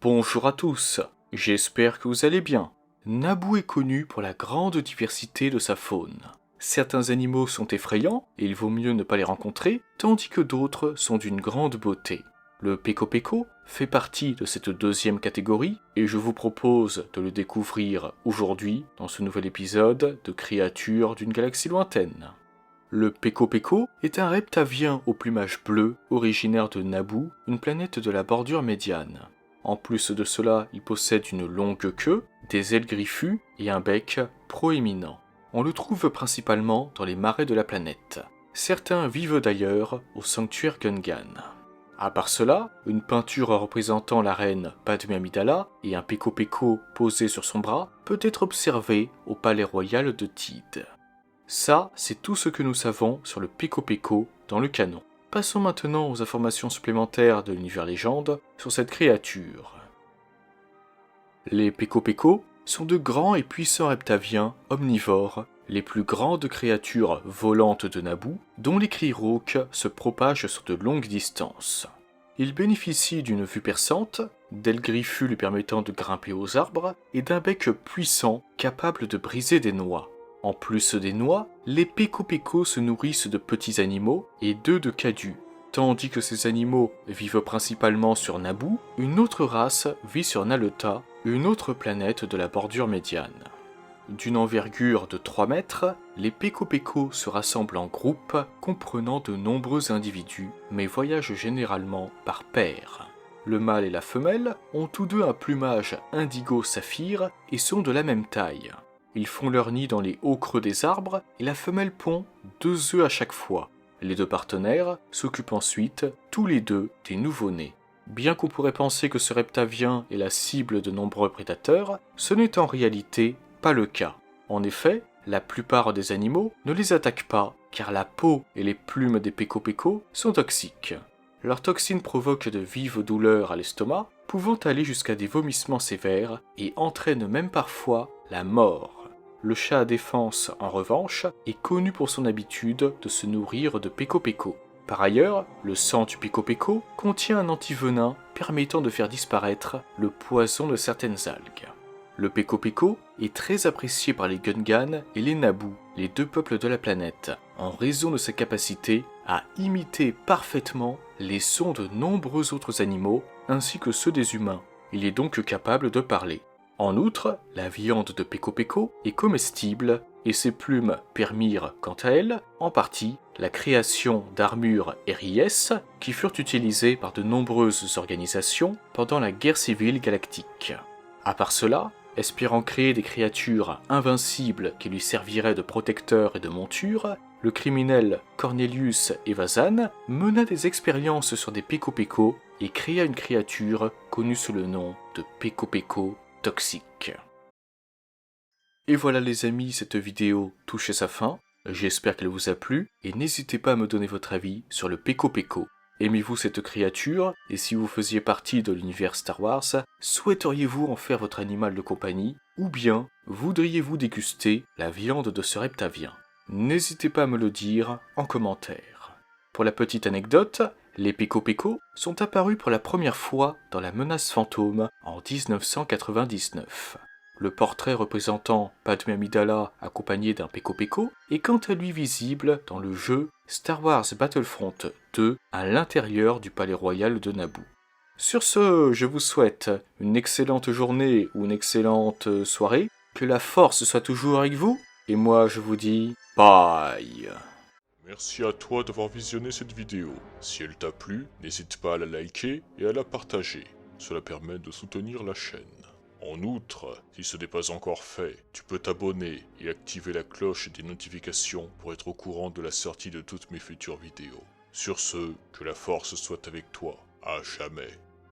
Bonjour à tous, j'espère que vous allez bien. Naboo est connu pour la grande diversité de sa faune. Certains animaux sont effrayants et il vaut mieux ne pas les rencontrer, tandis que d'autres sont d'une grande beauté. Le Peko fait partie de cette deuxième catégorie et je vous propose de le découvrir aujourd'hui dans ce nouvel épisode de Créatures d'une galaxie lointaine. Le Peko est un reptavien au plumage bleu originaire de Naboo, une planète de la bordure médiane. En plus de cela, il possède une longue queue, des ailes griffues et un bec proéminent. On le trouve principalement dans les marais de la planète. Certains vivent d'ailleurs au sanctuaire Gungan. À part cela, une peinture représentant la reine Padmé Amidala et un Peko posé sur son bras peut être observée au palais royal de Teed. Ça, c'est tout ce que nous savons sur le Peko dans le canon. Passons maintenant aux informations supplémentaires de l'univers légende sur cette créature. Les Peko sont de grands et puissants reptaviens omnivores, les plus grandes créatures volantes de Naboo, dont les cris rauques se propagent sur de longues distances. Ils bénéficient d'une vue perçante, d'ailes griffues lui permettant de grimper aux arbres, et d'un bec puissant capable de briser des noix. En plus des noix, les Peko se nourrissent de petits animaux et d'œufs de Kadu. Tandis que ces animaux vivent principalement sur Naboo, une autre race vit sur Naleta, une autre planète de la bordure médiane. D'une envergure de 3 mètres, les Peko se rassemblent en groupes comprenant de nombreux individus, mais voyagent généralement par paires. Le mâle et la femelle ont tous deux un plumage indigo-saphir et sont de la même taille. Ils font leur nid dans les hauts creux des arbres et la femelle pond 2 œufs à chaque fois. Les 2 partenaires s'occupent ensuite, tous les 2, des nouveau-nés. Bien qu'on pourrait penser que ce reptavien est la cible de nombreux prédateurs, ce n'est en réalité pas le cas. En effet, la plupart des animaux ne les attaquent pas car la peau et les plumes des Peko sont toxiques. Leurs toxines provoquent de vives douleurs à l'estomac, pouvant aller jusqu'à des vomissements sévères et entraînent même parfois la mort. Le chat à défense, en revanche, est connu pour son habitude de se nourrir de Peko. Par ailleurs, le sang du Peko contient un antivenin permettant de faire disparaître le poison de certaines algues. Le Peko est très apprécié par les Gungan et les Naboo, les 2 peuples de la planète, en raison de sa capacité à imiter parfaitement les sons de nombreux autres animaux ainsi que ceux des humains. Il est donc capable de parler. En outre, la viande de Peko est comestible et ses plumes permirent, quant à elles, en partie, la création d'armures RIS qui furent utilisées par de nombreuses organisations pendant la guerre civile galactique. À part cela, espérant créer des créatures invincibles qui lui serviraient de protecteurs et de montures, le criminel Cornelius Evazan mena des expériences sur des Peko et créa une créature connue sous le nom de Peko toxique. Et voilà les amis, cette vidéo touche à sa fin. J'espère qu'elle vous a plu et n'hésitez pas à me donner votre avis sur le Peko. Aimez-vous cette créature et si vous faisiez partie de l'univers Star Wars, souhaiteriez-vous en faire votre animal de compagnie ou bien voudriez-vous déguster la viande de ce reptavien? N'hésitez pas à me le dire en commentaire. Pour la petite anecdote, les Peko sont apparus pour la première fois dans la menace fantôme en 1999. Le portrait représentant Padmé Amidala accompagné d'un Peko est quant à lui visible dans le jeu Star Wars Battlefront 2 à l'intérieur du palais royal de Naboo. Sur ce, je vous souhaite une excellente journée ou une excellente soirée, que la force soit toujours avec vous, et moi je vous dis bye. Merci à toi d'avoir visionné cette vidéo. Si elle t'a plu, n'hésite pas à la liker et à la partager. Cela permet de soutenir la chaîne. En outre, si ce n'est pas encore fait, tu peux t'abonner et activer la cloche des notifications pour être au courant de la sortie de toutes mes futures vidéos. Sur ce, que la force soit avec toi, à jamais.